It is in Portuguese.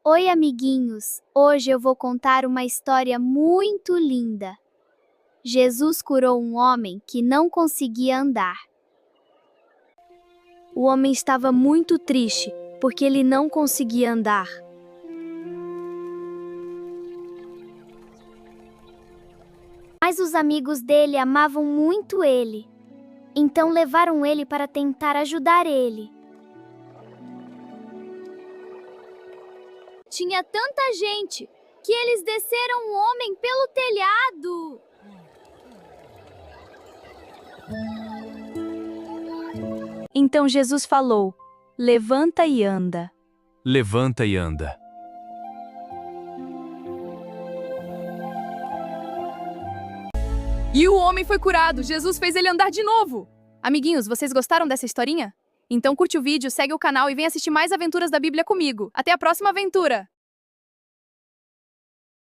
Oi, amiguinhos! Hoje eu vou contar uma história muito linda. Jesus curou um homem que não conseguia andar. O homem estava muito triste porque ele não conseguia andar. Mas os amigos dele amavam muito ele. Então levaram ele para tentar ajudar ele. Tinha tanta gente que eles desceram o homem pelo telhado. Então Jesus falou: levanta e anda. Levanta e anda. E o homem foi curado. Jesus fez ele andar de novo. Amiguinhos, vocês gostaram dessa historinha? Então curte o vídeo, segue o canal e vem assistir mais aventuras da Bíblia comigo. Até a próxima aventura!